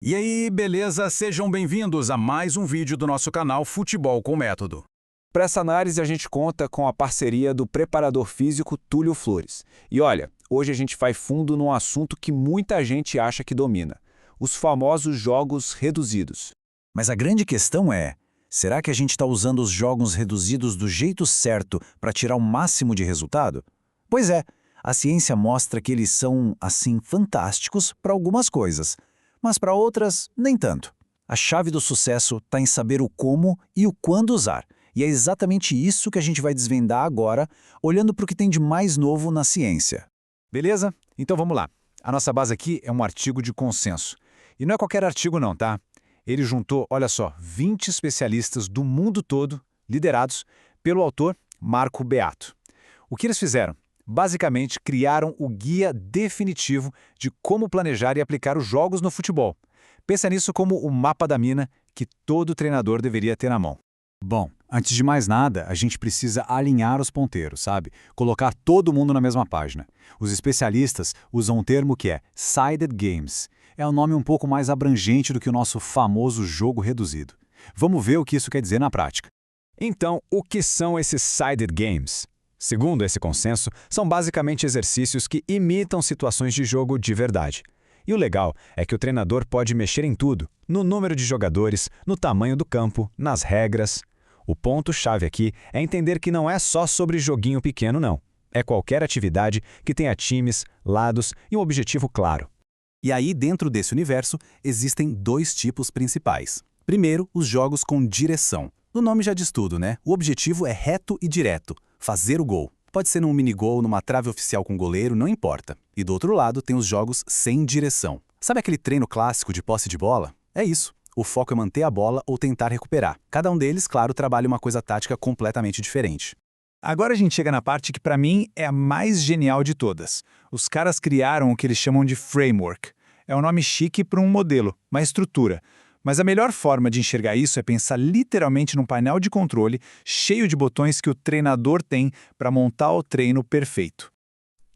E aí, beleza? Sejam bem-vindos a mais um vídeo do nosso canal Futebol com Método. Para essa análise, a gente conta com a parceria do preparador físico Túlio Flores. E olha, hoje a gente vai fundo num assunto que muita gente acha que domina: os famosos jogos reduzidos. Mas a grande questão é, será que a gente está usando os jogos reduzidos do jeito certo para tirar o máximo de resultado? Pois é, a ciência mostra que eles são, assim, fantásticos para algumas coisas, mas para outras, nem tanto. A chave do sucesso está em saber o como e o quando usar. E é exatamente isso que a gente vai desvendar agora, olhando para o que tem de mais novo na ciência. Beleza? Então vamos lá. A nossa base aqui é um artigo de consenso. E não é qualquer artigo não, tá? Ele juntou, olha só, 20 especialistas do mundo todo, liderados pelo autor Marco Beato. O que eles fizeram? Basicamente, criaram o guia definitivo de como planejar e aplicar os jogos no futebol. Pensa nisso como o mapa da mina que todo treinador deveria ter na mão. Bom, antes de mais nada, a gente precisa alinhar os ponteiros, sabe? Colocar todo mundo na mesma página. Os especialistas usam um termo que é Sided Games. É um nome um pouco mais abrangente do que o nosso famoso jogo reduzido. Vamos ver o que isso quer dizer na prática. Então, o que são esses Sided Games? Segundo esse consenso, são basicamente exercícios que imitam situações de jogo de verdade. E o legal é que o treinador pode mexer em tudo, no número de jogadores, no tamanho do campo, nas regras. O ponto-chave aqui é entender que não é só sobre joguinho pequeno, não. É qualquer atividade que tenha times, lados e um objetivo claro. E aí, dentro desse universo, existem dois tipos principais. Primeiro, os jogos com direção. O nome já diz tudo, né? O objetivo é reto e direto: fazer o gol. Pode ser num minigol, numa trave oficial com goleiro, não importa. E do outro lado tem os jogos sem direção. Sabe aquele treino clássico de posse de bola? É isso. O foco é manter a bola ou tentar recuperar. Cada um deles, claro, trabalha uma coisa tática completamente diferente. Agora a gente chega na parte que para mim é a mais genial de todas. Os caras criaram o que eles chamam de framework. É um nome chique para um modelo, uma estrutura. Mas a melhor forma de enxergar isso é pensar literalmente num painel de controle cheio de botões que o treinador tem para montar o treino perfeito.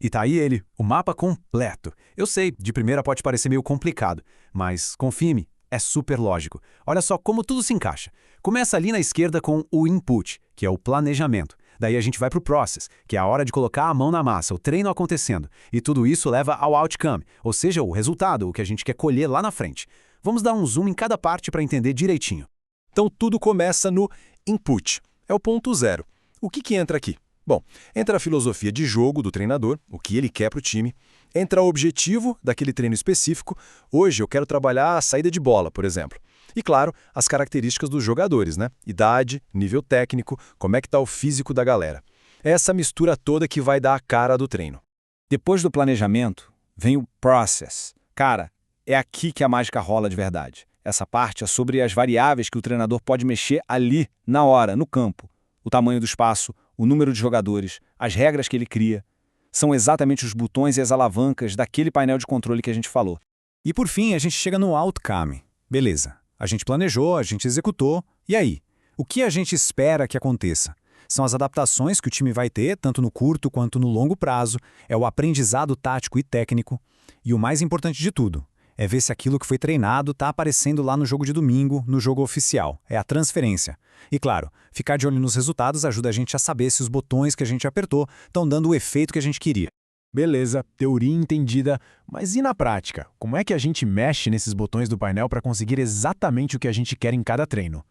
E tá aí ele, o mapa completo. Eu sei, de primeira pode parecer meio complicado, mas confie-me, é super lógico. Olha só como tudo se encaixa. Começa ali na esquerda com o input, que é o planejamento. Daí a gente vai para o process, que é a hora de colocar a mão na massa, o treino acontecendo. E tudo isso leva ao outcome, ou seja, o resultado, o que a gente quer colher lá na frente. Vamos dar um zoom em cada parte para entender direitinho. Então tudo começa no input. É o ponto zero. O que entra aqui? Bom, entra a filosofia de jogo do treinador, o que ele quer para o time. Entra o objetivo daquele treino específico. Hoje eu quero trabalhar a saída de bola, por exemplo. E claro, as características dos jogadores, né? Idade, nível técnico, como é que está o físico da galera. É essa mistura toda que vai dar a cara do treino. Depois do planejamento, vem o process. Cara, é aqui que a mágica rola de verdade. Essa parte é sobre as variáveis que o treinador pode mexer ali, na hora, no campo. O tamanho do espaço, o número de jogadores, as regras que ele cria. São exatamente os botões e as alavancas daquele painel de controle que a gente falou. E por fim, a gente chega no outcome. Beleza, a gente planejou, a gente executou, e aí? O que a gente espera que aconteça? São as adaptações que o time vai ter, tanto no curto quanto no longo prazo, é o aprendizado tático e técnico, e o mais importante de tudo, é ver se aquilo que foi treinado está aparecendo lá no jogo de domingo, no jogo oficial. É a transferência. E claro, ficar de olho nos resultados ajuda a gente a saber se os botões que a gente apertou estão dando o efeito que a gente queria. Beleza, teoria entendida, mas e na prática? Como é que a gente mexe nesses botões do painel para conseguir exatamente o que a gente quer em cada treino?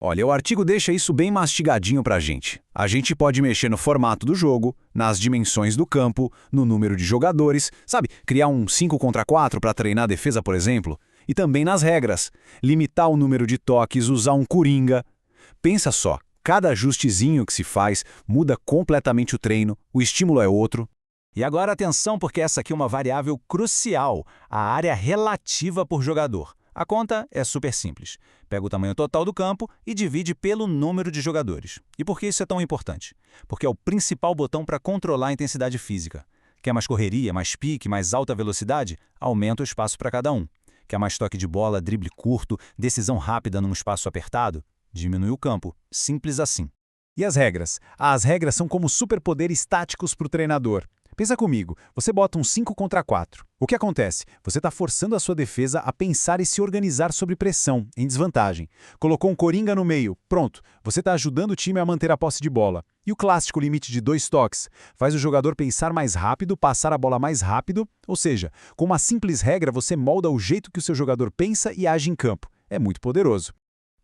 Olha, o artigo deixa isso bem mastigadinho pra gente. A gente pode mexer no formato do jogo, nas dimensões do campo, no número de jogadores, sabe? Criar um 5 contra 4 para treinar a defesa, por exemplo. E também nas regras. Limitar o número de toques, usar um coringa. Pensa só, cada ajustezinho que se faz muda completamente o treino, o estímulo é outro. E agora atenção, porque essa aqui é uma variável crucial, a área relativa por jogador. A conta é super simples. Pega o tamanho total do campo e divide pelo número de jogadores. E por que isso é tão importante? Porque é o principal botão para controlar a intensidade física. Quer mais correria, mais pique, mais alta velocidade? Aumenta o espaço para cada um. Quer mais toque de bola, drible curto, decisão rápida num espaço apertado? Diminui o campo. Simples assim. E as regras? As regras são como superpoderes táticos para o treinador. Pensa comigo, você bota um 5 contra 4. O que acontece? Você está forçando a sua defesa a pensar e se organizar sob pressão, em desvantagem. Colocou um coringa no meio, pronto, você está ajudando o time a manter a posse de bola. E o clássico limite de 2 toques? Faz o jogador pensar mais rápido, passar a bola mais rápido, ou seja, com uma simples regra você molda o jeito que o seu jogador pensa e age em campo. É muito poderoso.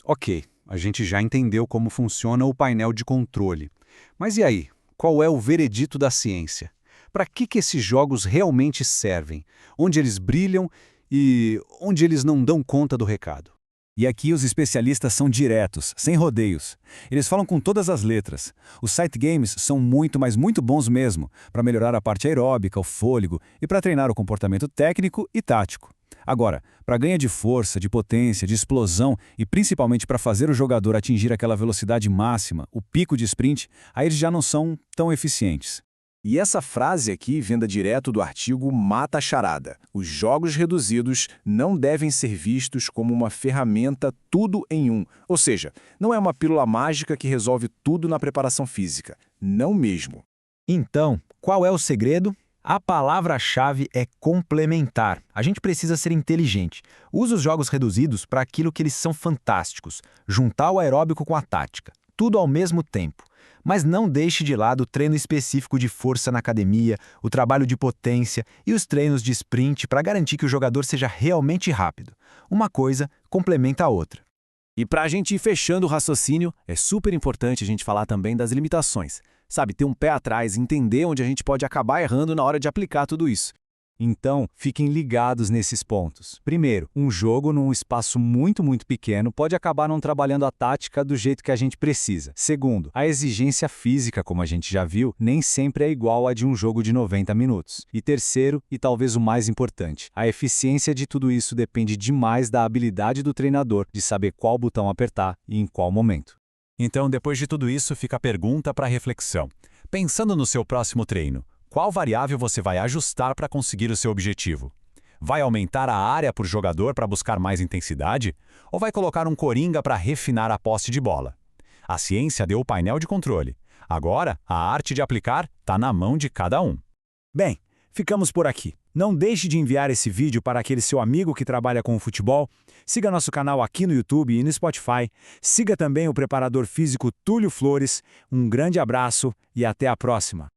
Ok, a gente já entendeu como funciona o painel de controle. Mas e aí? Qual é o veredito da ciência? Para que esses jogos realmente servem? Onde eles brilham e onde eles não dão conta do recado? E aqui os especialistas são diretos, sem rodeios. Eles falam com todas as letras. Os site games são muito, mas muito bons mesmo, para melhorar a parte aeróbica, o fôlego e para treinar o comportamento técnico e tático. Agora, para ganho de força, de potência, de explosão e principalmente para fazer o jogador atingir aquela velocidade máxima, o pico de sprint, aí eles já não são tão eficientes. E essa frase aqui, vinda direto do artigo, mata a charada. Os jogos reduzidos não devem ser vistos como uma ferramenta tudo em um. Ou seja, não é uma pílula mágica que resolve tudo na preparação física. Não mesmo. Então, qual é o segredo? A palavra-chave é complementar. A gente precisa ser inteligente. Use os jogos reduzidos para aquilo que eles são fantásticos. Juntar o aeróbico com a tática. Tudo ao mesmo tempo. Mas não deixe de lado o treino específico de força na academia, o trabalho de potência e os treinos de sprint para garantir que o jogador seja realmente rápido. Uma coisa complementa a outra. E para a gente ir fechando o raciocínio, é super importante a gente falar também das limitações. Sabe, ter um pé atrás, entender onde a gente pode acabar errando na hora de aplicar tudo isso. Então, fiquem ligados nesses pontos. Primeiro, um jogo num espaço muito pequeno pode acabar não trabalhando a tática do jeito que a gente precisa. Segundo, a exigência física, como a gente já viu, nem sempre é igual à de um jogo de 90 minutos. E terceiro, e talvez o mais importante, a eficiência de tudo isso depende demais da habilidade do treinador de saber qual botão apertar e em qual momento. Então, depois de tudo isso, fica a pergunta para reflexão. Pensando no seu próximo treino, qual variável você vai ajustar para conseguir o seu objetivo? Vai aumentar a área por jogador para buscar mais intensidade? Ou vai colocar um coringa para refinar a posse de bola? A ciência deu o painel de controle. Agora, a arte de aplicar está na mão de cada um. Bem, ficamos por aqui. Não deixe de enviar esse vídeo para aquele seu amigo que trabalha com o futebol. Siga nosso canal aqui no YouTube e no Spotify. Siga também o preparador físico Túlio Flores. Um grande abraço e até a próxima.